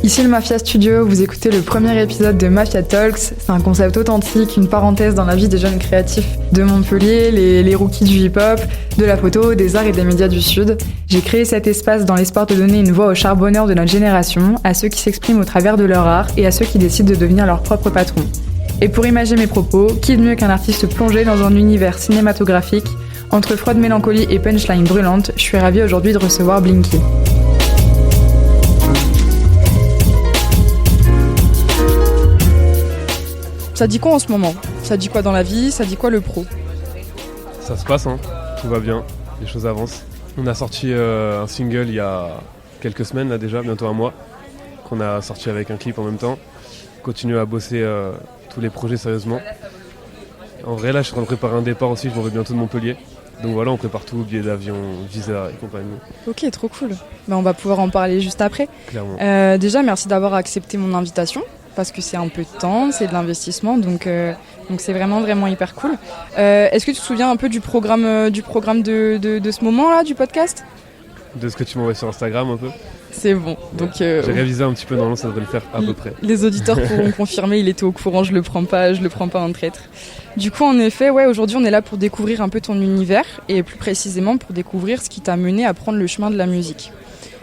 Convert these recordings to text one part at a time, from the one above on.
Ici le Mafia Studio, vous écoutez le premier épisode de Mafia Talks. C'est un concept authentique, une parenthèse dans la vie des jeunes créatifs de Montpellier, les rookies du hip-hop, de la photo, des arts et des médias du Sud. J'ai créé cet espace dans l'espoir de donner une voix aux charbonneurs de notre génération, à ceux qui s'expriment au travers de leur art et à ceux qui décident de devenir leur propre patron. Et pour imager mes propos, qui de mieux qu'un artiste plongé dans un univers cinématographique? Entre fraude, mélancolie et punchline brûlante, je suis ravie aujourd'hui de recevoir Blinky. Ça dit quoi en ce moment? Ça dit quoi dans la vie? Ça dit quoi le pro? Ça se passe, tout va bien, les choses avancent. On a sorti un single il y a quelques semaines là déjà, bientôt un mois, qu'on a sorti avec un clip en même temps. Continue à bosser tous les projets sérieusement. En vrai là je suis en train de préparer un départ aussi, je m'en vais bientôt de Montpellier. Donc voilà, on prépare tout, billets d'avion, visa et compagnie. Ok, trop cool. On va pouvoir en parler juste après. Clairement. Déjà, merci d'avoir accepté mon invitation, parce que c'est un peu de temps, c'est de l'investissement, donc c'est vraiment hyper cool. Est-ce que tu te souviens un peu du programme de ce moment-là, du podcast? De ce que tu m'envoies sur Instagram un peu? C'est bon. Donc, j'ai révisé un petit peu, normalement ça devrait le faire à peu près. Les auditeurs pourront confirmer, il était au courant, je le prends pas en traître. Du coup, en effet, aujourd'hui on est là pour découvrir un peu ton univers et plus précisément pour découvrir ce qui t'a mené à prendre le chemin de la musique.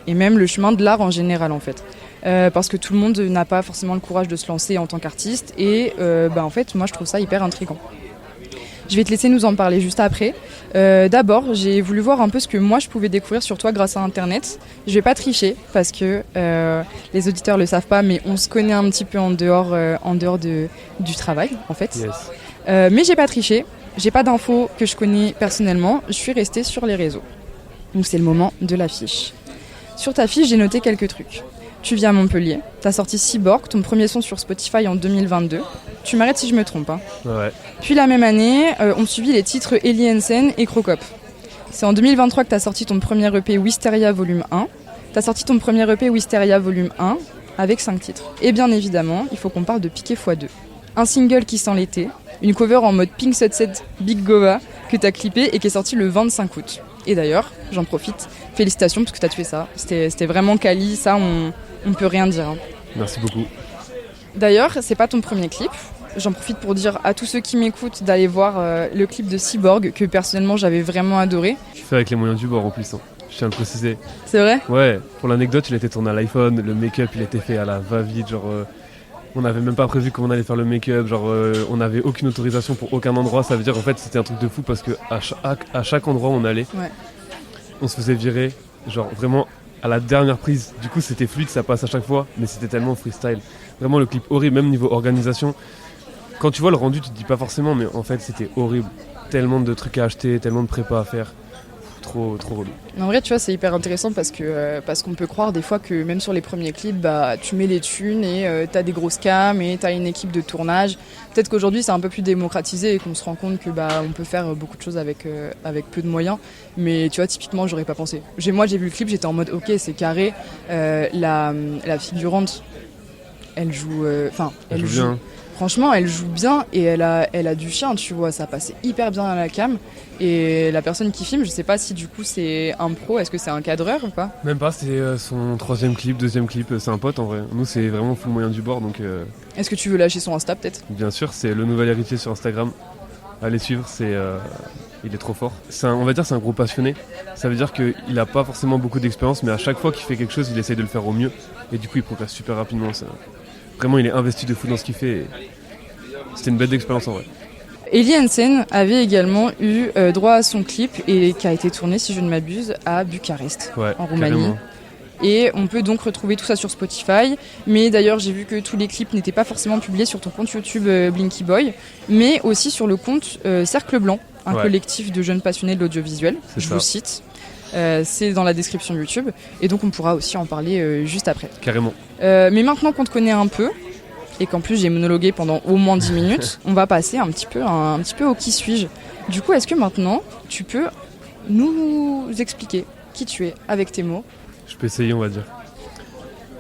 Et même le chemin de l'art en général en fait. Parce que tout le monde n'a pas forcément le courage de se lancer en tant qu'artiste et en fait moi je trouve ça hyper intriguant. Je vais te laisser nous en parler juste après. D'abord, j'ai voulu voir un peu ce que moi je pouvais découvrir sur toi grâce à Internet. Je vais pas tricher parce que les auditeurs le savent pas, mais on se connaît un petit peu en dehors du travail en fait. Yes. Mais j'ai pas triché, j'ai pas d'infos que je connais personnellement, je suis restée sur les réseaux. Donc c'est le moment de la fiche. Sur ta fiche, j'ai noté quelques trucs. Tu vis à Montpellier, t'as sorti Cyborg, ton premier son sur Spotify en 2022. Tu m'arrêtes si je me trompe. Ouais. Puis la même année, on suivit les titres Eli Hansen et Crocop. C'est en 2023 que t'as sorti ton premier EP Wisteria Volume 1. T'as sorti ton premier EP Wisteria Volume 1 avec 5 titres. Et bien évidemment, il faut qu'on parle de Piqué x2. Un single qui sent l'été, une cover en mode Pink Sunset Big Gova que t'as clippé et qui est sorti le 25 août. Et d'ailleurs, j'en profite, félicitations parce que t'as tué ça. C'était vraiment quali, ça on peut rien dire. Merci beaucoup. D'ailleurs, c'est pas ton premier clip. J'en profite pour dire à tous ceux qui m'écoutent d'aller voir le clip de Cyborg que personnellement j'avais vraiment adoré. Je fais avec les moyens du bord en plus, je tiens à le préciser. C'est vrai? Ouais, pour l'anecdote, il a été tourné à l'iPhone, le make-up il était fait à la va-vite, on n'avait même pas prévu comment on allait faire le make-up, on n'avait aucune autorisation pour aucun endroit, ça veut dire en fait c'était un truc de fou parce que à chaque endroit où on allait, on se faisait virer, vraiment à la dernière prise. Du coup c'était fluide, ça passe à chaque fois, mais c'était tellement freestyle. Vraiment le clip horrible, même niveau organisation. Quand tu vois le rendu, tu te dis pas forcément, mais en fait c'était horrible. Tellement de trucs à acheter, tellement de prépa à faire. Trop relou. En vrai, tu vois, c'est hyper intéressant parce qu'on peut croire des fois que même sur les premiers clips, tu mets les thunes et t'as des grosses cams et t'as une équipe de tournage. Peut-être qu'aujourd'hui c'est un peu plus démocratisé et qu'on se rend compte que on peut faire beaucoup de choses avec peu de moyens. Mais tu vois, typiquement, j'aurais pas pensé. Moi, j'ai vu le clip, j'étais en mode ok, c'est carré. La figurante, elle joue. Elle joue bien. Franchement, elle joue bien et elle a du chien, tu vois, ça passait hyper bien à la cam. Et la personne qui filme, je sais pas si du coup c'est un pro, est-ce que c'est un cadreur ou pas? Même pas, c'est son troisième clip, deuxième clip, c'est un pote en vrai. Nous c'est vraiment full moyen du bord donc... Est-ce que tu veux lâcher son Insta peut-être? Bien sûr, c'est le nouvel héritier sur Instagram. Allez suivre, il est trop fort. On va dire c'est un gros passionné. Ça veut dire qu'il a pas forcément beaucoup d'expérience, mais à chaque fois qu'il fait quelque chose, il essaye de le faire au mieux. Et du coup il progresse super rapidement. Vraiment il est investi de fou dans ce qu'il fait. C'était une belle expérience en vrai. Eli Hansen avait également eu droit à son clip et qui a été tourné, si je ne m'abuse, à Bucarest, en Roumanie. Carrément. Et on peut donc retrouver tout ça sur Spotify. Mais d'ailleurs, j'ai vu que tous les clips n'étaient pas forcément publiés sur ton compte YouTube Blinky Boy, mais aussi sur le compte Cercle Blanc, un collectif de jeunes passionnés de l'audiovisuel. Vous cite. C'est dans la description YouTube. Et donc, on pourra aussi en parler juste après. Carrément. Mais maintenant qu'on te connaît un peu, et qu'en plus j'ai monologué pendant au moins 10 minutes, on va passer un petit peu au qui suis-je. Du coup, est-ce que maintenant, tu peux nous expliquer qui tu es avec tes mots? Je peux essayer, on va dire.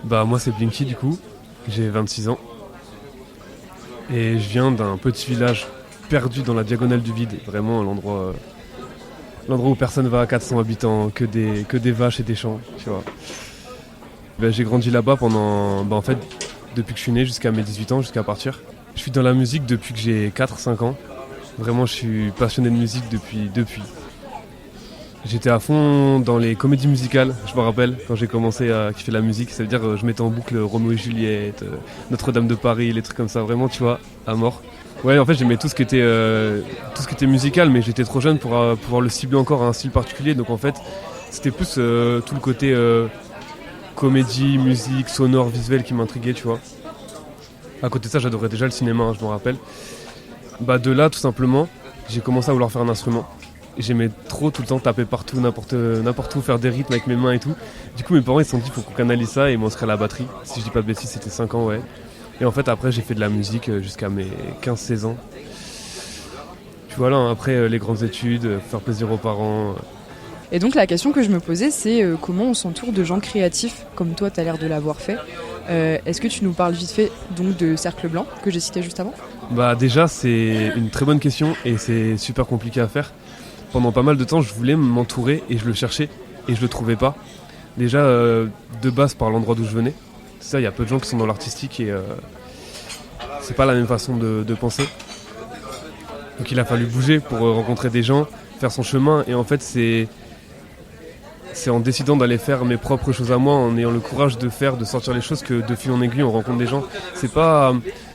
Moi, c'est Blinky, du coup. J'ai 26 ans. Et je viens d'un petit village perdu dans la diagonale du vide. Vraiment, l'endroit où personne va, 400 habitants, que des vaches et des champs, tu vois. J'ai grandi là-bas pendant, en fait, depuis que je suis né jusqu'à mes 18 ans, jusqu'à partir. Je suis dans la musique depuis que j'ai 4-5 ans. Vraiment, je suis passionné de musique depuis. J'étais à fond dans les comédies musicales, je me rappelle, quand j'ai commencé à kiffer la musique. Ça veut dire je mettais en boucle Roméo et Juliette, Notre-Dame de Paris, les trucs comme ça, vraiment, tu vois, à mort. Ouais, en fait, j'aimais tout ce qui était musical, mais j'étais trop jeune pour pouvoir le cibler encore à un style particulier. Donc en fait, c'était plus tout le côté comédie, musique, sonore, visuel qui m'intriguait, tu vois. À côté de ça, j'adorais déjà le cinéma, hein, je me rappelle. De là, tout simplement, j'ai commencé à vouloir faire un instrument. J'aimais trop tout le temps taper partout, n'importe où, faire des rythmes avec mes mains et tout. Du coup, mes parents ils se sont dit faut qu'on canalise ça et ils m'ont inscrit à la batterie. Si je dis pas de bêtises, c'était 5 ans, ouais. Et en fait, après, j'ai fait de la musique jusqu'à mes 15-16 ans. Puis voilà, hein, après les grandes études, faire plaisir aux parents. Et donc la question que je me posais, c'est comment on s'entoure de gens créatifs, comme toi, tu as l'air de l'avoir fait. Est-ce que tu nous parles vite fait donc de Cercle Blanc, que j'ai cité juste avant ? Déjà, c'est une très bonne question et c'est super compliqué à faire. Pendant pas mal de temps, je voulais m'entourer et je le cherchais et je le trouvais pas. Déjà, de base, par l'endroit d'où je venais. C'est ça, il y a peu de gens qui sont dans l'artistique et c'est pas la même façon de penser. Donc il a fallu bouger pour rencontrer des gens, faire son chemin. Et en fait, c'est en décidant d'aller faire mes propres choses à moi, en ayant le courage de sortir les choses, que de fil en aiguille, on rencontre des gens.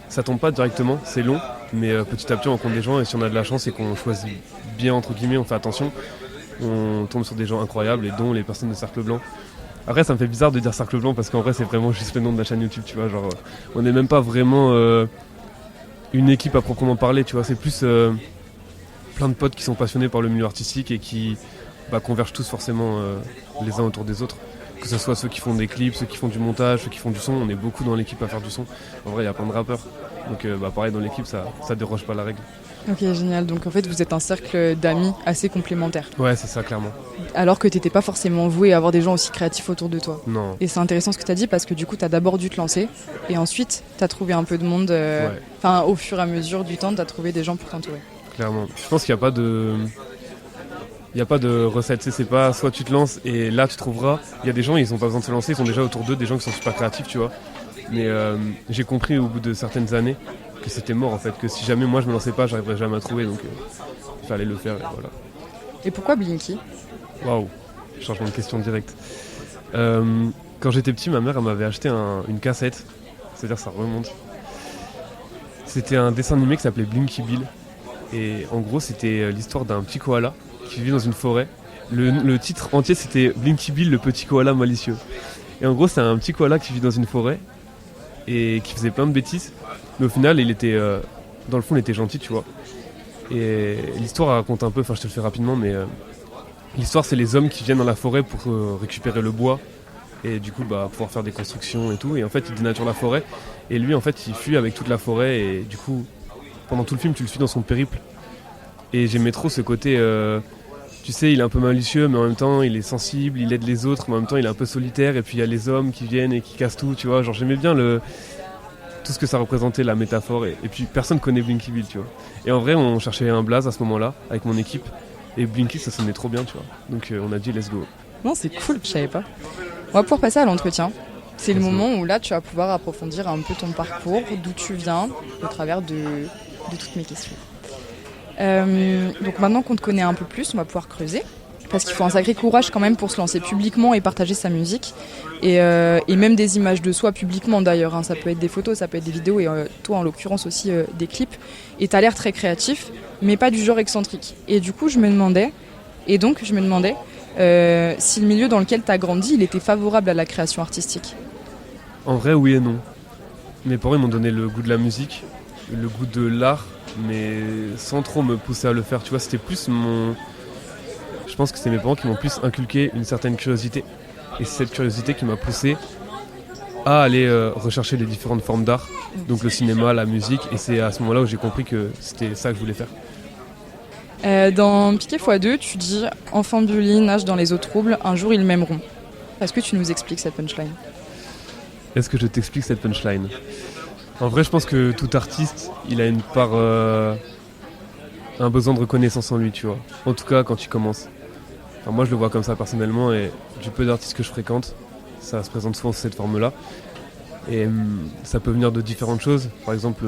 Ça tombe pas directement, c'est long, mais petit à petit, on rencontre des gens. Et si on a de la chance et qu'on choisit bien, entre guillemets, on fait attention, on tombe sur des gens incroyables, et dont les personnes de Cercle Blanc. Après, ça me fait bizarre de dire Cercle Blanc parce qu'en vrai, c'est vraiment juste le nom de la chaîne YouTube, tu vois. Genre, on n'est même pas vraiment une équipe à proprement parler, tu vois. C'est plus plein de potes qui sont passionnés par le milieu artistique et qui convergent tous forcément les uns autour des autres. Que ce soit ceux qui font des clips, ceux qui font du montage, ceux qui font du son. On est beaucoup dans l'équipe à faire du son. En vrai, il y a plein de rappeurs. Donc, pareil, dans l'équipe, ça déroge pas la règle. Ok, génial. Donc en fait, vous êtes un cercle d'amis assez complémentaire. Ouais, c'est ça, clairement. Alors que t'étais pas forcément voué à avoir des gens aussi créatifs autour de toi. Non. Et c'est intéressant ce que t'as dit parce que du coup, t'as d'abord dû te lancer et ensuite, t'as trouvé un peu de monde. Au fur et à mesure du temps, t'as trouvé des gens pour t'entourer. Clairement. Je pense qu'il n'y a pas de... Il n'y a pas de recette, c'est pas soit tu te lances et là tu trouveras. Il y a des gens, ils n'ont pas besoin de se lancer, ils sont déjà autour d'eux, des gens qui sont super créatifs, tu vois. Mais j'ai compris au bout de certaines années que c'était mort en fait, que si jamais moi je me lançais pas, j'arriverais jamais à trouver, donc il fallait le faire et voilà. Et pourquoi Blinky ? Waouh, changement de question direct. Quand j'étais petit, ma mère elle m'avait acheté une cassette, c'est-à-dire ça remonte. C'était un dessin animé qui s'appelait Blinky Bill. Et en gros, c'était l'histoire d'un petit koala qui vivait dans une forêt. Le titre entier, c'était Blinky Bill, le petit koala malicieux. Et en gros, c'est un petit koala qui vit dans une forêt et qui faisait plein de bêtises. Mais au final, il était, dans le fond, il était gentil, tu vois. Et l'histoire raconte un peu, je te le fais rapidement, mais l'histoire, c'est les hommes qui viennent dans la forêt pour récupérer le bois et du coup, pouvoir faire des constructions et tout. Et en fait, il dénature la forêt. Et lui, en fait, il fuit avec toute la forêt et du coup, pendant tout le film, tu le suis dans son périple. Et j'aimais trop ce côté, tu sais, il est un peu malicieux, mais en même temps, il est sensible, il aide les autres, mais en même temps, il est un peu solitaire. Et puis, il y a les hommes qui viennent et qui cassent tout, tu vois. Genre, j'aimais bien tout ce que ça représentait, la métaphore. Et puis, personne connaît Blinky Bill, tu vois. Et en vrai, on cherchait un blaze à ce moment-là, avec mon équipe. Et Blinky, ça sonnait trop bien, tu vois. Donc, on a dit, let's go. Non, c'est cool, je savais pas. On va pouvoir passer à l'entretien. C'est le moment où là, tu vas pouvoir approfondir un peu ton parcours, d'où tu viens, au travers de toutes mes questions. Donc maintenant qu'on te connaît un peu plus, on va pouvoir creuser. Parce qu'il faut un sacré courage quand même pour se lancer publiquement et partager sa musique. Et même des images de soi publiquement d'ailleurs. Hein. Ça peut être des photos, ça peut être des vidéos et toi en l'occurrence aussi des clips. Et t'as l'air très créatif, mais pas du genre excentrique. Et du coup je me demandais si le milieu dans lequel t'as grandi, il était favorable à la création artistique. En vrai, oui et non. Mes parents ils m'ont donné le goût de la musique, le goût de l'art, mais sans trop me pousser à le faire. Tu vois, c'était plus Je pense que c'est mes parents qui m'ont plus inculqué une certaine curiosité. Et c'est cette curiosité qui m'a poussé à aller rechercher les différentes formes d'art. Donc le cinéma, la musique. Et c'est à ce moment-là où j'ai compris que c'était ça que je voulais faire. Dans Piqué x2, tu dis « Enfant de Bully nage dans les eaux troubles, un jour ils m'aimeront ». Est-ce que tu nous expliques cette punchline ? Est-ce que je t'explique cette punchline ? En vrai, je pense que tout artiste, il a une part... un besoin de reconnaissance en lui, tu vois. En tout cas, quand il commence. Enfin, moi, je le vois comme ça personnellement, et du peu d'artistes que je fréquente, ça se présente souvent sous cette forme-là. Et ça peut venir de différentes choses. Par exemple,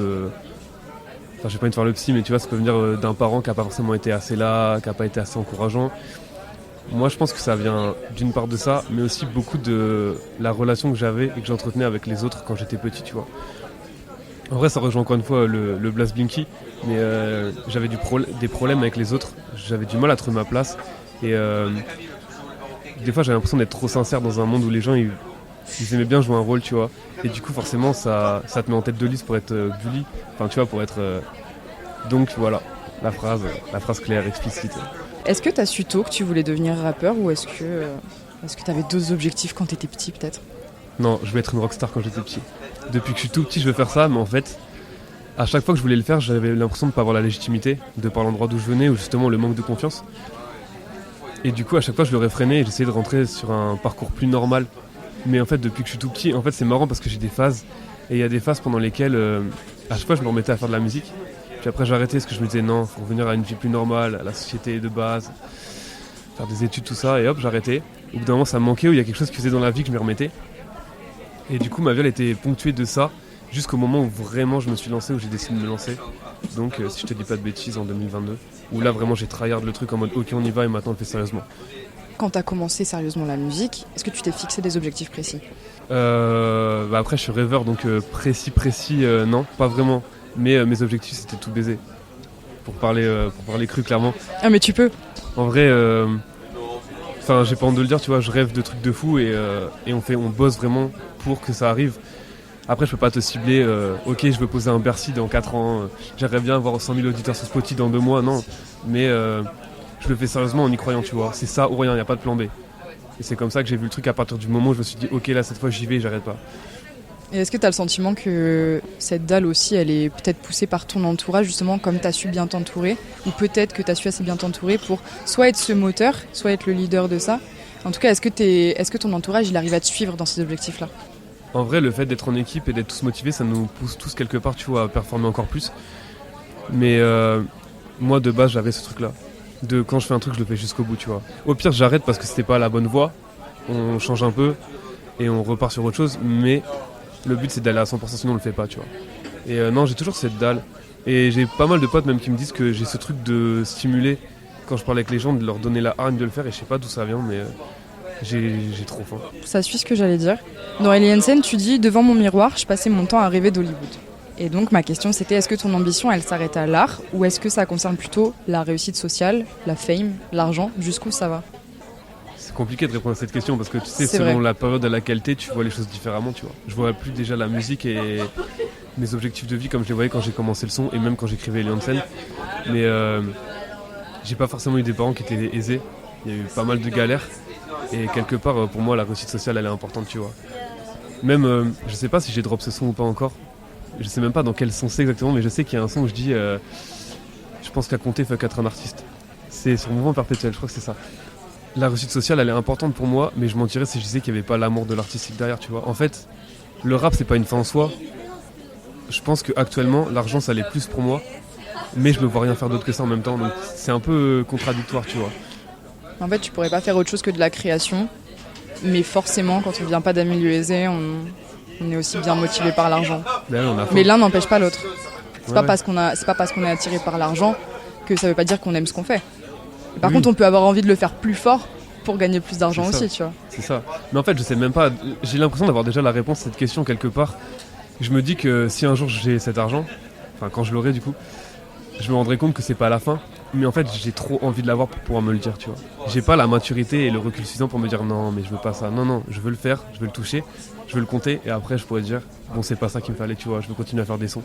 j'ai pas envie de faire le psy, mais tu vois, ça peut venir d'un parent qui n'a pas forcément été assez là, qui n'a pas été assez encourageant. Moi, je pense que ça vient d'une part de ça, mais aussi beaucoup de la relation que j'avais et que j'entretenais avec les autres quand j'étais petit, tu vois. En vrai, ça rejoint encore une fois le Blast Blinky, mais j'avais des problèmes avec les autres. J'avais du mal à trouver ma place. Et des fois, j'avais l'impression d'être trop sincère dans un monde où les gens, ils aimaient bien jouer un rôle, tu vois. Et du coup, forcément, ça te met en tête de liste pour être bully. Enfin, tu vois, pour être... Donc, voilà, la phrase claire, explicite. Est-ce que t'as su tôt que tu voulais devenir rappeur ou est-ce que t'avais d'autres objectifs quand t'étais petit peut-être ? Non, je voulais être une rockstar quand j'étais petit. Depuis que je suis tout petit, je veux faire ça, mais en fait, à chaque fois que je voulais le faire, j'avais l'impression de ne pas avoir la légitimité, de par l'endroit d'où je venais, ou justement le manque de confiance. Et du coup, à chaque fois, je le réfrénais et j'essayais de rentrer sur un parcours plus normal. Mais en fait, depuis que je suis tout petit, en fait, c'est marrant parce que j'ai des phases. Et il y a des phases pendant lesquelles, à chaque fois, je me remettais à faire de la musique. Puis après, j'arrêtais parce que je me disais non, faut revenir à une vie plus normale, à la société de base, faire des études, tout ça. Et hop, j'arrêtais. Au bout d'un moment, ça me manquait, ou il y a quelque chose qui faisait dans la vie que je m'y remettais. Et du coup, ma vie, elle était ponctuée de ça, jusqu'au moment où vraiment je me suis lancé, où j'ai décidé de me lancer. Donc, si je te dis pas de bêtises, en 2022, où là, vraiment, j'ai tryhard le truc en mode ok, on y va, et maintenant, on le fait sérieusement. Quand t'as commencé sérieusement la musique, est-ce que tu t'es fixé des objectifs précis ? Après, je suis rêveur, donc précis, non, pas vraiment. Mais mes objectifs, c'était tout baiser. Pour parler cru, clairement. Ah, mais tu peux. En vrai, j'ai pas honte de le dire, tu vois, je rêve de trucs de fou et on bosse vraiment pour que ça arrive. Après, je peux pas te cibler, ok, je veux poser un Bercy dans 4 ans, j'aimerais bien avoir 100 000 auditeurs sur Spotify dans 2 mois, non. Mais je le fais sérieusement en y croyant, tu vois. C'est ça ou rien, y a pas de plan B. Et c'est comme ça que j'ai vu le truc à partir du moment où je me suis dit, ok, là, cette fois, j'y vais et j'arrête pas. Et est-ce que tu as le sentiment que cette dalle aussi, elle est peut-être poussée par ton entourage, justement, comme tu as su bien t'entourer, ou peut-être que tu as su assez bien t'entourer pour soit être ce moteur, soit être le leader de ça. En tout cas, est-ce que ton entourage, il arrive à te suivre dans ces objectifs-là ? En vrai, le fait d'être en équipe et d'être tous motivés, ça nous pousse tous quelque part, tu vois, à performer encore plus. Mais moi, de base, j'avais ce truc-là. De quand je fais un truc, je le fais jusqu'au bout, tu vois. Au pire, j'arrête parce que c'était pas la bonne voie. On change un peu et on repart sur autre chose, mais le but c'est d'aller à 100%, sinon on le fait pas, tu vois. Et non, j'ai toujours cette dalle. Et j'ai pas mal de potes même qui me disent que j'ai ce truc de stimuler quand je parle avec les gens, de leur donner la hargne de le faire, et je sais pas d'où ça vient, mais j'ai trop faim. Ça suit ce que j'allais dire. Dans Alien Scène, tu dis « Devant mon miroir, je passais mon temps à rêver d'Hollywood ». Et donc ma question c'était, est-ce que ton ambition elle s'arrête à l'art, ou est-ce que ça concerne plutôt la réussite sociale, la fame, l'argent, jusqu'où ça va ? C'est compliqué de répondre à cette question parce que tu sais, C'est selon vrai. la période à laquelle t'es, tu vois les choses différemment, tu vois. Je vois plus déjà la musique et mes objectifs de vie comme je les voyais quand j'ai commencé le son et même quand j'écrivais Alien Scène. Mais j'ai pas forcément eu des parents qui étaient aisés. Il y a eu pas mal de galères et quelque part pour moi la réussite sociale elle est importante, tu vois. Même je sais pas si j'ai drop ce son ou pas encore. Je sais même pas dans quel son c'est exactement, mais je sais qu'il y a un son où je dis je pense qu'à compter, faut qu'être un artiste. C'est sur Mouvement Perpétuel, je crois que c'est ça. La réussite sociale, elle est importante pour moi, mais je mentirais si je disais qu'il n'y avait pas l'amour de l'artistique derrière, tu vois. En fait, le rap, c'est pas une fin en soi. Je pense qu'actuellement, l'argent, ça l'est plus pour moi, mais je me vois rien faire d'autre que ça en même temps, donc c'est un peu contradictoire, tu vois. En fait, tu pourrais pas faire autre chose que de la création, mais forcément, quand on vient pas d'un milieu aisé, on est aussi bien motivé par l'argent. Mais l'un n'empêche pas l'autre. C'est pas parce qu'on est attiré par l'argent que ça veut pas dire qu'on aime ce qu'on fait. Et par contre, on peut avoir envie de le faire plus fort pour gagner plus d'argent aussi, tu vois. C'est ça. Mais en fait, je sais même pas. J'ai l'impression d'avoir déjà la réponse à cette question quelque part. Je me dis que si un jour j'ai cet argent, enfin quand je l'aurai du coup, je me rendrai compte que c'est pas la fin. Mais en fait, j'ai trop envie de l'avoir pour pouvoir me le dire, tu vois. J'ai pas la maturité et le recul suffisant pour me dire non, mais je veux pas ça. Non, je veux le faire, je veux le toucher, je veux le compter et après je pourrais dire bon, c'est pas ça qu'il me fallait, tu vois. Je veux continuer à faire des sons.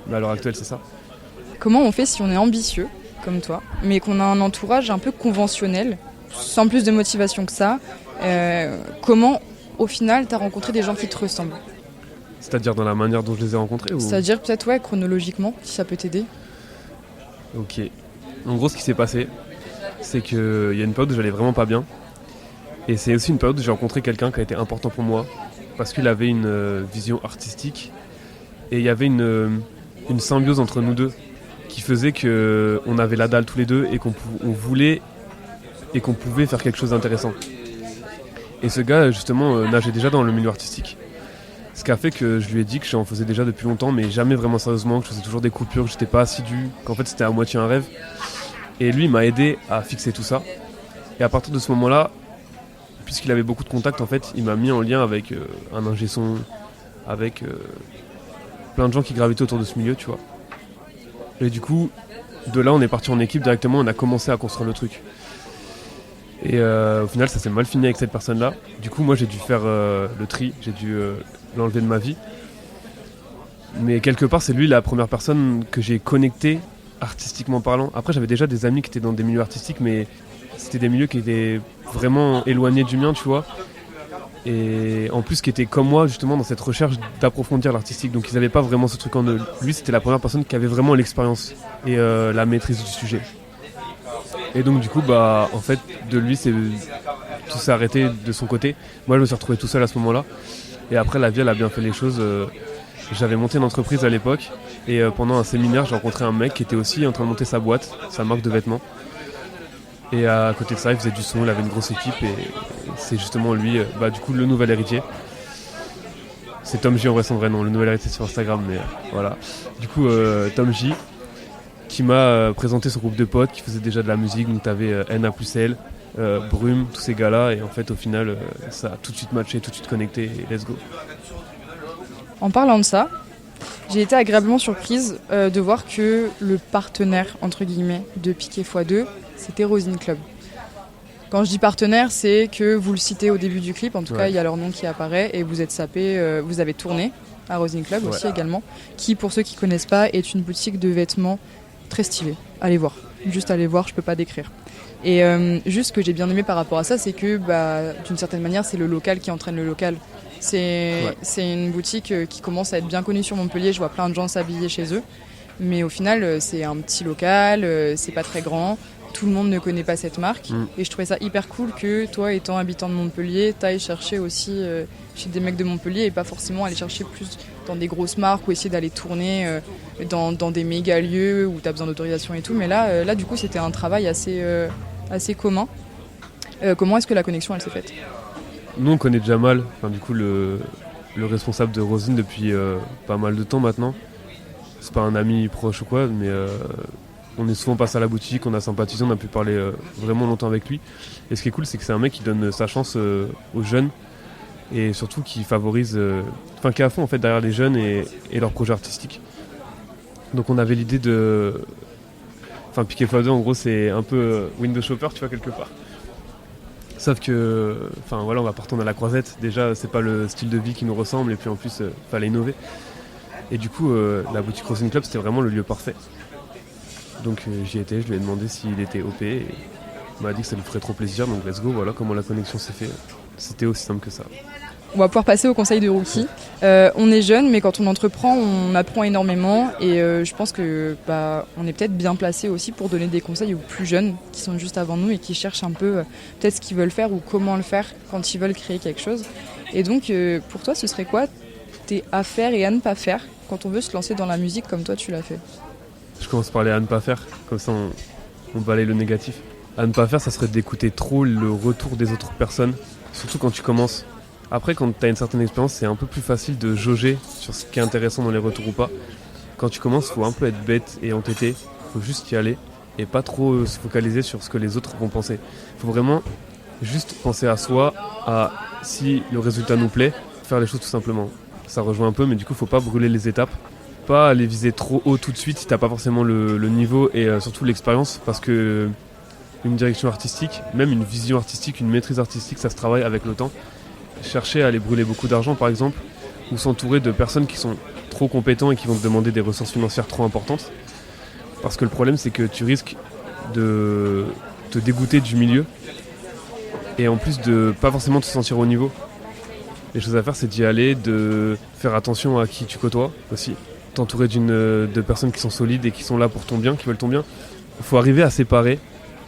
Mais à l'heure actuelle, c'est ça. Comment on fait si on est ambitieux comme toi, mais qu'on a un entourage un peu conventionnel, sans plus de motivation que ça, comment, au final, t'as rencontré des gens qui te ressemblent ? C'est-à-dire dans la manière dont je les ai rencontrés ou... C'est-à-dire peut-être, ouais, chronologiquement, si ça peut t'aider. Ok. En gros, ce qui s'est passé, c'est qu'il y a une période où j'allais vraiment pas bien. Et c'est aussi une période où j'ai rencontré quelqu'un qui a été important pour moi, parce qu'il avait une vision artistique, et il y avait une symbiose entre nous deux, qui faisait qu'on avait la dalle tous les deux et qu'on voulait et qu'on pouvait faire quelque chose d'intéressant. Et ce gars, justement, nageait déjà dans le milieu artistique. Ce qui a fait que je lui ai dit que j'en faisais déjà depuis longtemps, mais jamais vraiment sérieusement, que je faisais toujours des coupures, que j'étais pas assidu, qu'en fait c'était à moitié un rêve. Et lui, il m'a aidé à fixer tout ça. Et à partir de ce moment-là, puisqu'il avait beaucoup de contacts, en fait, il m'a mis en lien avec un ingé son, avec plein de gens qui gravitaient autour de ce milieu, tu vois. Et du coup, de là, on est parti en équipe directement, on a commencé à construire le truc. Et au final, ça s'est mal fini avec cette personne-là. Du coup, moi, j'ai dû faire le tri, j'ai dû l'enlever de ma vie. Mais quelque part, c'est lui la première personne que j'ai connectée, artistiquement parlant. Après, j'avais déjà des amis qui étaient dans des milieux artistiques, mais c'était des milieux qui étaient vraiment éloignés du mien, tu vois. Et en plus, qui étaient comme moi, justement, dans cette recherche d'approfondir l'artistique. Donc, ils n'avaient pas vraiment ce truc en eux. Lui, c'était la première personne qui avait vraiment l'expérience et la maîtrise du sujet. Et donc du coup, en fait, de lui, tout s'est arrêté de son côté. Moi, je me suis retrouvé tout seul à ce moment-là. Et après, la vie, elle a bien fait les choses. J'avais monté une entreprise à l'époque. Et pendant un séminaire, j'ai rencontré un mec qui était aussi en train de monter sa boîte, sa marque de vêtements. Et à côté de ça, il faisait du son, il avait une grosse équipe. Et c'est justement lui, du coup, le nouvel héritier. C'est Tom J en vrai son vrai nom, le nouvel héritier sur Instagram. Mais voilà. Du coup, Tom J, qui m'a présenté son groupe de potes qui faisait déjà de la musique. Donc t'avais NA plus L, Brume, tous ces gars-là. Et en fait, au final, ça a tout de suite matché, tout de suite connecté et let's go. En parlant de ça, j'ai été agréablement surprise de voir que le partenaire, entre guillemets, de Piqué x2, c'était Rosine Club. Quand je dis partenaire, c'est que vous le citez au début du clip, en tout cas, il y a leur nom qui apparaît et vous êtes sapé, vous avez tourné à Rosine Club aussi également, qui, pour ceux qui ne connaissent pas, est une boutique de vêtements très stylée. Allez voir, juste allez voir, je peux pas décrire. Et juste ce que j'ai bien aimé par rapport à ça, c'est que d'une certaine manière, c'est le local qui entraîne le local. C'est une boutique qui commence à être bien connue sur Montpellier, je vois plein de gens s'habiller chez eux. Mais au final, c'est un petit local, c'est pas très grand, tout le monde ne connaît pas cette marque. Et je trouvais ça hyper cool que toi, étant habitant de Montpellier, t'ailles chercher aussi chez des mecs de Montpellier et pas forcément aller chercher plus dans des grosses marques ou essayer d'aller tourner dans des méga lieux où t'as besoin d'autorisation et tout. Mais là du coup, c'était un travail assez commun. Comment est-ce que la connexion, elle s'est faite ? Nous, on connaît Jamal, du coup, le responsable de Rosine depuis pas mal de temps maintenant. C'est pas un ami proche ou quoi, mais on est souvent passé à la boutique, on a sympathisé, on a pu parler vraiment longtemps avec lui. Et ce qui est cool, c'est que c'est un mec qui donne sa chance aux jeunes et surtout qui favorise, qui est à fond en fait derrière les jeunes et leurs projets artistiques. Donc on avait l'idée de... Piqué x2 en gros c'est un peu window shopper, tu vois, quelque part. Sauf que, on va pas retourner à la croisette. Déjà, c'est pas le style de vie qui nous ressemble et puis en plus, fallait innover. Et du coup, la boutique Rosine Club, c'était vraiment le lieu parfait. Donc j'y étais, je lui ai demandé s'il était OP et il m'a dit que ça lui ferait trop plaisir. Donc let's go, voilà comment la connexion s'est faite. C'était aussi simple que ça. On va pouvoir passer au conseil de rookie. On est jeune, mais quand on entreprend, on apprend énormément. Et je pense que on est peut-être bien placé aussi pour donner des conseils aux plus jeunes qui sont juste avant nous et qui cherchent un peu peut-être ce qu'ils veulent faire ou comment le faire quand ils veulent créer quelque chose. Et donc, pour toi, ce serait quoi tes à faire et à ne pas faire quand on veut se lancer dans la musique comme toi tu l'as fait ? Je commence par les à ne pas faire, comme ça on balaye le négatif. À ne pas faire, ça serait d'écouter trop le retour des autres personnes, surtout quand tu commences. Après, quand tu as une certaine expérience, c'est un peu plus facile de jauger sur ce qui est intéressant dans les retours ou pas. Quand tu commences, il faut un peu être bête et entêté, il faut juste y aller et pas trop se focaliser sur ce que les autres vont penser. Il faut vraiment juste penser à soi, à si le résultat nous plaît, faire les choses tout simplement. Ça rejoint un peu, mais du coup, il faut pas brûler les étapes. Pas aller viser trop haut tout de suite si t'as pas forcément le niveau et surtout l'expérience, parce que une direction artistique, même une vision artistique, une maîtrise artistique, ça se travaille avec le temps. Chercher à aller brûler beaucoup d'argent par exemple, ou s'entourer de personnes qui sont trop compétents et qui vont te demander des ressources financières trop importantes, parce que le problème c'est que tu risques de te dégoûter du milieu et en plus de pas forcément te sentir au niveau. Les choses à faire, c'est d'y aller, de faire attention à qui tu côtoies aussi, t'entourer de personnes qui sont solides et qui sont là pour ton bien, qui veulent ton bien. Il faut arriver à séparer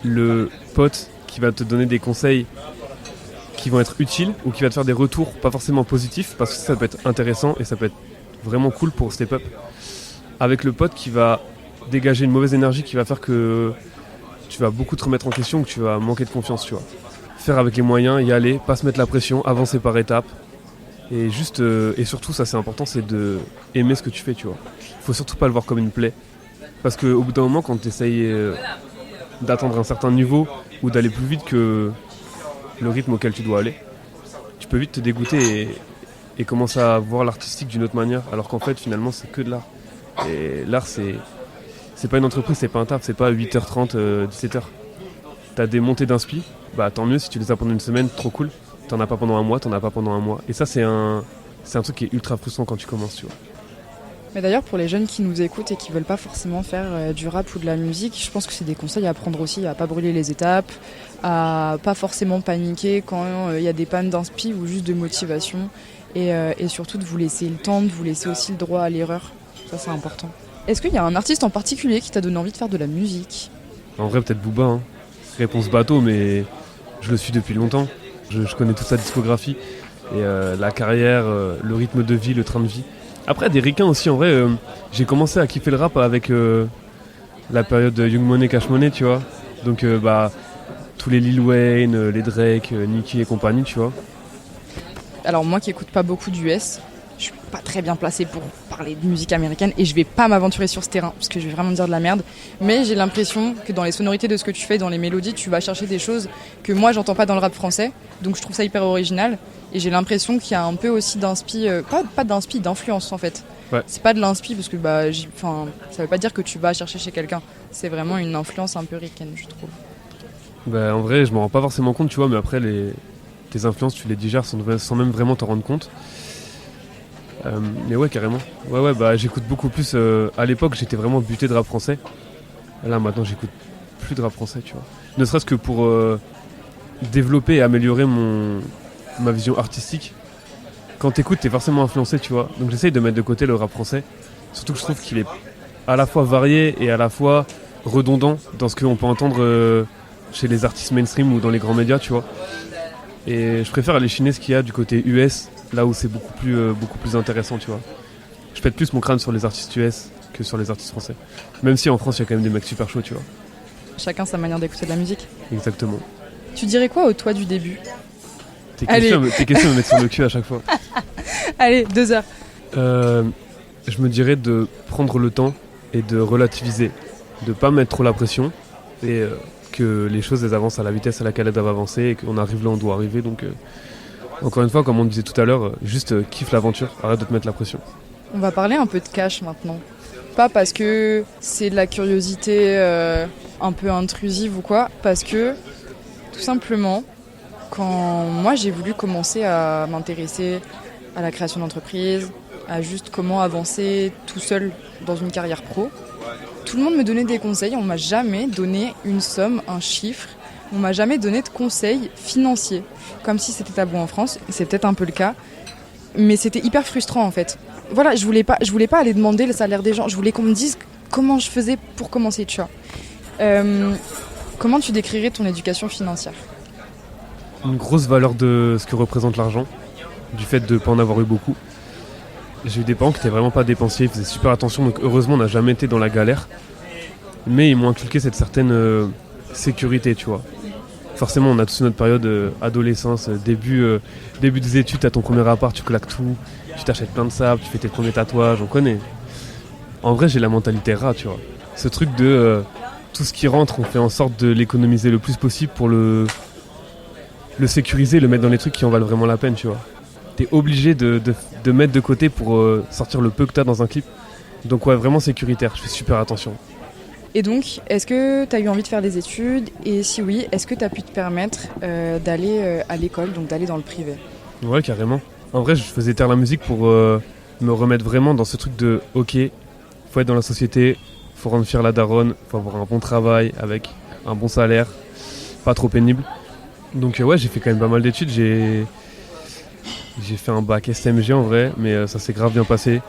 le pote qui va te donner des conseils qui vont être utiles ou qui va te faire des retours pas forcément positifs, parce que ça peut être intéressant et ça peut être vraiment cool pour step up, avec le pote qui va dégager une mauvaise énergie qui va faire que tu vas beaucoup te remettre en question ou que tu vas manquer de confiance, tu vois. faire avec les moyens, y aller, pas se mettre la pression, avancer par étapes. Et juste, et surtout, ça c'est important, c'est de aimer ce que tu fais, tu vois. Faut surtout pas le voir comme une plaie. Parce qu'au bout d'un moment, quand tu essayes d'atteindre un certain niveau ou d'aller plus vite que le rythme auquel tu dois aller, tu peux vite te dégoûter et commencer à voir l'artistique d'une autre manière, alors qu'en fait, finalement, c'est que de l'art. Et l'art, c'est pas une entreprise, c'est pas un taf, c'est pas 8h30, 17h. T'as des montées d'inspi, bah tant mieux si tu les as pendant une semaine, trop cool. T'en as pas pendant un mois, t'en as pas pendant un mois. Et ça, c'est un truc qui est ultra frustrant quand tu commences, tu vois. Mais d'ailleurs, pour les jeunes qui nous écoutent et qui veulent pas forcément faire du rap ou de la musique, je pense que c'est des conseils à prendre aussi, à pas brûler les étapes, à pas forcément paniquer quand il y a des pannes d'inspi ou juste de motivation, et surtout de vous laisser le temps, de vous laisser aussi le droit à l'erreur. Ça, c'est important. Est-ce qu'il y a un artiste en particulier qui t'a donné envie de faire de la musique ? En vrai, peut-être Booba, hein. Réponse bateau, mais je le suis depuis longtemps. Je connais toute sa discographie, et la carrière, le rythme de vie, le train de vie. Après, des ricains aussi, en vrai, j'ai commencé à kiffer le rap avec la période Young Money, Cash Money, tu vois. Donc, tous les Lil Wayne, les Drake, Nicki et compagnie, tu vois. Alors moi qui écoute pas beaucoup d'US, je suis pas très bien placée pour parler de musique américaine et je vais pas m'aventurer sur ce terrain parce que je vais vraiment dire de la merde. Mais j'ai l'impression que dans les sonorités de ce que tu fais, dans les mélodies, tu vas chercher des choses que moi j'entends pas dans le rap français. Donc je trouve ça hyper original et j'ai l'impression qu'il y a un peu aussi d'inspi, pas d'inspi, d'influence en fait. Ouais. C'est pas de l'inspi parce que ça veut pas dire que tu vas chercher chez quelqu'un. C'est vraiment une influence un peu ricaine, je trouve. En vrai, je m'en rends pas forcément compte, tu vois, mais après, tes influences, tu les digères sans même vraiment t'en rendre compte. Mais ouais, carrément. Ouais, j'écoute beaucoup plus. À l'époque, j'étais vraiment buté de rap français. Là, maintenant, j'écoute plus de rap français, tu vois. Ne serait-ce que pour développer et améliorer ma vision artistique. Quand t'écoutes, t'es forcément influencé, tu vois. Donc j'essaye de mettre de côté le rap français. Surtout que je trouve qu'il est à la fois varié et à la fois redondant dans ce qu'on peut entendre chez les artistes mainstream ou dans les grands médias, tu vois. Et je préfère aller chiner ce qu'il y a du côté US, là où c'est beaucoup plus intéressant, tu vois. Je pète plus mon crâne sur les artistes US que sur les artistes français. Même si en France, il y a quand même des mecs super chauds, tu vois. Chacun sa manière d'écouter de la musique. Exactement. Tu dirais quoi au toi du début ? Tes questions me mettent sur le cul à chaque fois. Allez, 2 heures. Je me dirais de prendre le temps et de relativiser. De pas mettre trop la pression et que les choses elles avancent à la vitesse à laquelle elles doivent avancer et qu'on arrive là où on doit arriver. Donc, encore une fois, comme on disait tout à l'heure, juste kiffe l'aventure, arrête de te mettre la pression. On va parler un peu de cash maintenant. Pas parce que c'est de la curiosité un peu intrusive ou quoi, parce que tout simplement, quand moi j'ai voulu commencer à m'intéresser à la création d'entreprise, à juste comment avancer tout seul dans une carrière pro, tout le monde me donnait des conseils, on m'a jamais donné une somme, un chiffre, on m'a jamais donné de conseils financiers, comme si c'était tabou en France, c'est peut-être un peu le cas, mais c'était hyper frustrant en fait. Voilà, je voulais pas aller demander le salaire des gens, je voulais qu'on me dise comment je faisais pour commencer, tu vois. Comment tu décrirais ton éducation financière ? Une grosse valeur de ce que représente l'argent, du fait de ne pas en avoir eu beaucoup. J'ai eu des parents qui n'étaient vraiment pas dépensiers, ils faisaient super attention, donc heureusement on n'a jamais été dans la galère. Mais ils m'ont inculqué cette certaine sécurité, tu vois. Forcément on a tous notre période adolescence, début des études, t'as ton premier appart, tu claques tout, tu t'achètes plein de sable, tu fais tes premiers tatouages, on connaît. En vrai j'ai la mentalité rat, tu vois. Ce truc de tout ce qui rentre, on fait en sorte de l'économiser le plus possible pour le sécuriser, le mettre dans les trucs qui en valent vraiment la peine, tu vois. T'es obligé de mettre de côté pour sortir le peu que t'as dans un clip. Donc ouais, vraiment sécuritaire, je fais super attention. Et donc, est-ce que t'as eu envie de faire des études ? Et si oui, est-ce que t'as pu te permettre d'aller à l'école, donc d'aller dans le privé ? Ouais, carrément. En vrai, je faisais taire la musique pour me remettre vraiment dans ce truc de ok, faut être dans la société, faut rendre fier la daronne, faut avoir un bon travail avec un bon salaire, pas trop pénible. Donc ouais, j'ai fait quand même pas mal d'études, j'ai fait un bac SMG en vrai, mais ça s'est grave bien passé.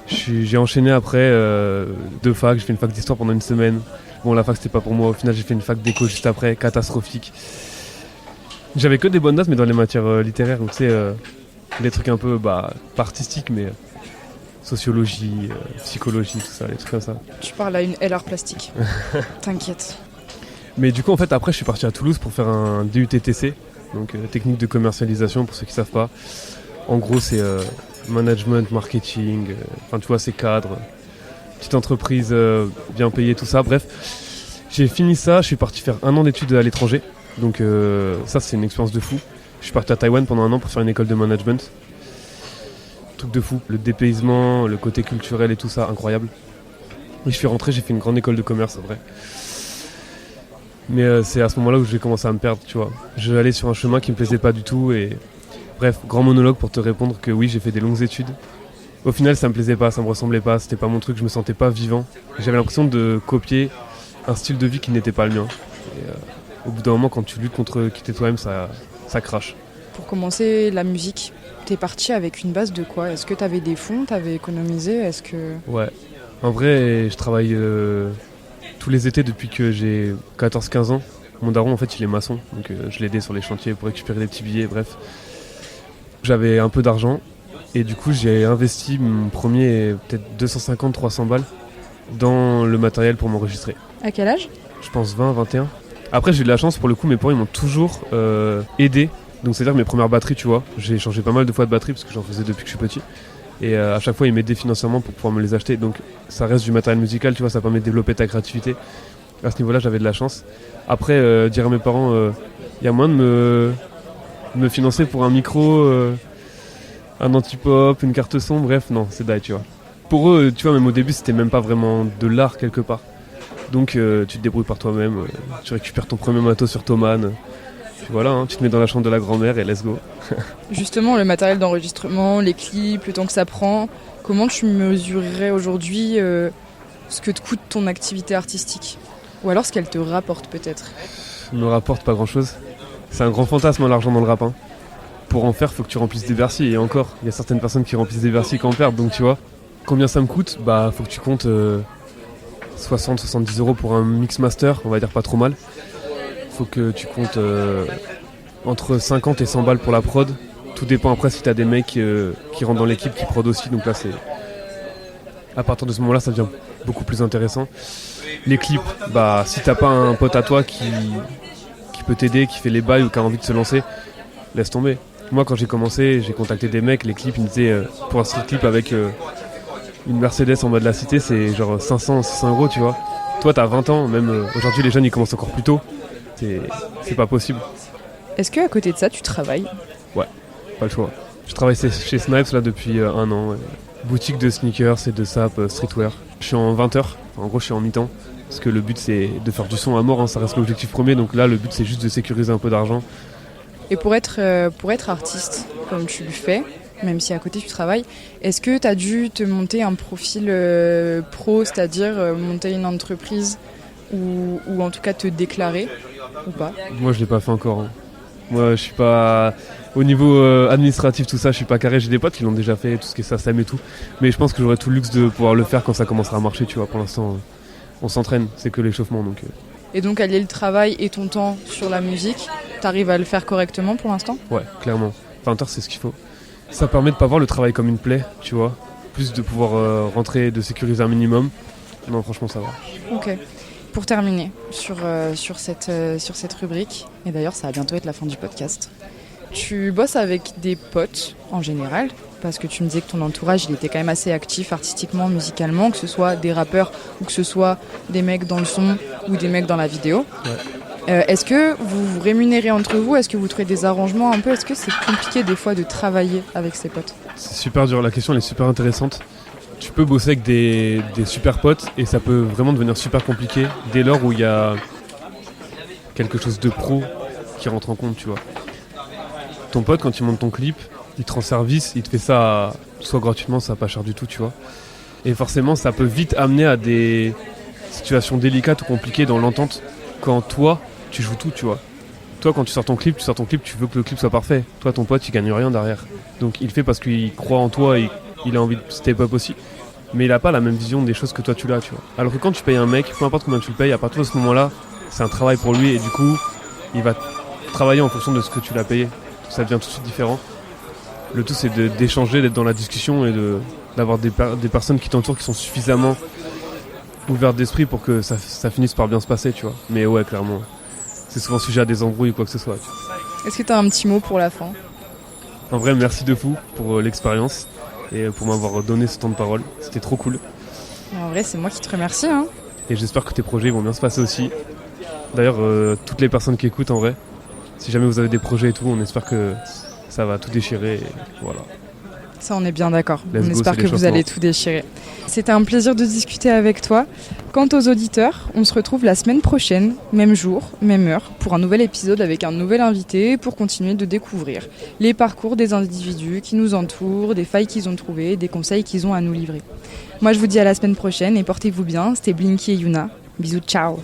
J'ai enchaîné après 2 facs, j'ai fait une fac d'histoire pendant une semaine. Bon, la fac c'était pas pour moi, au final j'ai fait une fac d'éco juste après, catastrophique. J'avais que des bonnes notes, mais dans les matières littéraires, donc tu sais, des trucs un peu pas artistiques, mais sociologie, psychologie, tout ça, des trucs comme ça. Tu parles à une LR plastique, t'inquiète. Mais du coup, en fait, après, je suis parti à Toulouse pour faire un DUT TC, Donc technique de commercialisation pour ceux qui savent pas. En gros c'est management, marketing, enfin tu vois c'est cadre, petite entreprise bien payée, tout ça, bref. J'ai fini ça, je suis parti faire 1 an d'études à l'étranger. Donc ça c'est une expérience de fou. Je suis parti à Taïwan pendant 1 an pour faire une école de management. Truc de fou, le dépaysement, le côté culturel et tout ça, incroyable. Et je suis rentré, j'ai fait une grande école de commerce après. Mais c'est à ce moment-là où j'ai commencé à me perdre, tu vois. Je allais sur un chemin qui me plaisait pas du tout et... Bref, grand monologue pour te répondre que oui, j'ai fait des longues études. Au final, ça me plaisait pas, ça me ressemblait pas, c'était pas mon truc, je me sentais pas vivant. J'avais l'impression de copier un style de vie qui n'était pas le mien. Et, au bout d'un moment, quand tu luttes contre qui t'es toi-même, ça crache. Pour commencer la musique, t'es parti avec une base de quoi? Est-ce que t'avais des fonds, t'avais économisé? Est-ce que... Ouais, en vrai, je travaille tous les étés depuis que j'ai 14-15 ans. Mon daron, en fait, il est maçon, donc je l'aidais sur les chantiers pour récupérer des petits billets, bref. J'avais un peu d'argent et du coup, j'ai investi mon premier, peut-être 250-300 balles dans le matériel pour m'enregistrer. À quel âge? Je pense 20, 21. Après, j'ai eu de la chance, pour le coup, mes parents, ils m'ont toujours aidé. Donc, c'est-à-dire mes premières batteries, tu vois. J'ai changé pas mal de fois de batterie parce que j'en faisais depuis que je suis petit. Et à chaque fois, ils m'aidaient financièrement pour pouvoir me les acheter. Donc, ça reste du matériel musical, tu vois, ça permet de développer ta créativité. À ce niveau-là, j'avais de la chance. Après, dire à mes parents, il y a moyen de me financer pour un micro, un anti-pop, une carte son, bref, non, c'est die, tu vois. Pour eux, tu vois, même au début, c'était même pas vraiment de l'art quelque part. Donc, tu te débrouilles par toi-même, tu récupères ton premier matos sur Thomann. Puis voilà, hein, tu te mets dans la chambre de la grand-mère et let's go. Justement, le matériel d'enregistrement, les clips, le temps que ça prend, comment tu mesurerais aujourd'hui ce que te coûte ton activité artistique? Ou alors ce qu'elle te rapporte peut-être? Me rapporte pas grand-chose. C'est un grand fantasme, l'argent dans le rap. Hein. Pour en faire, faut que tu remplisses des Bercy. Et encore, il y a certaines personnes qui remplissent des Bercy qui en perdent. Donc tu vois, combien ça me coûte? Bah, faut que tu comptes 60-70 € pour un mix master, on va dire pas trop mal. Faut que tu comptes entre 50 et 100 balles pour la prod. Tout dépend après si t'as des mecs qui rentrent dans l'équipe, qui prod aussi. Donc là, c'est... À partir de ce moment-là, ça devient beaucoup plus intéressant. Les clips, bah, si t'as pas un pote à toi qui peut t'aider, qui fait les bails ou qui a envie de se lancer, laisse tomber. Moi, quand j'ai commencé, j'ai contacté des mecs, les clips, ils me disaient, pour un street clip avec une Mercedes en bas de la cité, c'est genre 500-600 €, tu vois. Toi, t'as 20 ans, même aujourd'hui, les jeunes, ils commencent encore plus tôt. C'est pas possible. Est-ce qu'à côté de ça, tu travailles? Ouais, pas le choix. Je travaille chez Snipes là depuis 1 an. Ouais. Boutique de sneakers et de sap, streetwear. Je suis en 20 heures, en gros je suis en mi-temps. Parce que le but c'est de faire du son à mort, hein, ça reste l'objectif premier. Donc là le but c'est juste de sécuriser un peu d'argent. Et pour être artiste, comme tu le fais, même si à côté tu travailles, est-ce que tu as dû te monter un profil pro, c'est-à-dire monter une entreprise ou en tout cas te déclarer ou pas? Moi je l'ai pas fait encore. Hein. Moi je suis pas... Au niveau administratif tout ça, je suis pas carré. J'ai des potes qui l'ont déjà fait, tout ce qui est SACEM et tout. Mais je pense que j'aurai tout le luxe de pouvoir le faire quand ça commencera à marcher, tu vois. Pour l'instant, on s'entraîne, c'est que l'échauffement. Donc, Et donc allier le travail et ton temps sur la musique, t'arrives à le faire correctement pour l'instant? Ouais, clairement. 20 heures c'est ce qu'il faut. Ça permet de pas voir le travail comme une plaie, tu vois. Plus de pouvoir rentrer, de sécuriser un minimum. Non, franchement ça va. Ok. Pour terminer sur cette rubrique, et d'ailleurs ça va bientôt être la fin du podcast, tu bosses avec des potes en général, parce que tu me disais que ton entourage il était quand même assez actif artistiquement, musicalement, que ce soit des rappeurs ou que ce soit des mecs dans le son ou des mecs dans la vidéo. Ouais. Est-ce que vous vous rémunérez entre vous? Est-ce que vous trouvez des arrangements un peu? Est-ce que c'est compliqué des fois de travailler avec ses potes? C'est super dur, la question elle est super intéressante. Tu peux bosser avec des super potes et ça peut vraiment devenir super compliqué dès lors où il y a quelque chose de pro qui rentre en compte, tu vois. Ton pote, quand il monte ton clip, il te rend service, il te fait ça soit gratuitement, ça pas cher du tout, tu vois. Et forcément, ça peut vite amener à des situations délicates ou compliquées dans l'entente quand toi, tu joues tout, tu vois. Toi, quand tu sors ton clip, tu veux que le clip soit parfait. Toi, ton pote, il gagne rien derrière. Donc, il le fait parce qu'il croit en toi et il a envie de step up aussi. Mais il a pas la même vision des choses que toi, tu l'as, tu vois. Alors que quand tu payes un mec, peu importe combien tu le payes, à partir de ce moment-là, c'est un travail pour lui et du coup, il va travailler en fonction de ce que tu l'as payé. Ça devient tout de suite différent. Le tout, c'est d'échanger, d'être dans la discussion et d'avoir des personnes qui t'entourent qui sont suffisamment ouvertes d'esprit pour que ça finisse par bien se passer, tu vois. Mais ouais, clairement, c'est souvent sujet à des embrouilles ou quoi que ce soit. Tu vois. Est-ce que tu as un petit mot pour la fin? En vrai, merci de fou pour l'expérience et pour m'avoir donné ce temps de parole. C'était trop cool. En vrai, c'est moi qui te remercie. Hein. Et j'espère que tes projets vont bien se passer aussi. D'ailleurs, toutes les personnes qui écoutent, en vrai, si jamais vous avez des projets et tout, on espère que ça va tout déchirer. Et voilà. Ça, on est bien d'accord. Let's On go, espère c'est que vous l'échauffement. allez tout déchirer. C'était un plaisir de discuter avec toi. Quant aux auditeurs, on se retrouve la semaine prochaine, même jour, même heure, pour un nouvel épisode avec un nouvel invité pour continuer de découvrir les parcours des individus qui nous entourent, des failles qu'ils ont trouvées, des conseils qu'ils ont à nous livrer. Moi, je vous dis à la semaine prochaine et portez-vous bien. C'était Blinky et Yuna. Bisous, ciao.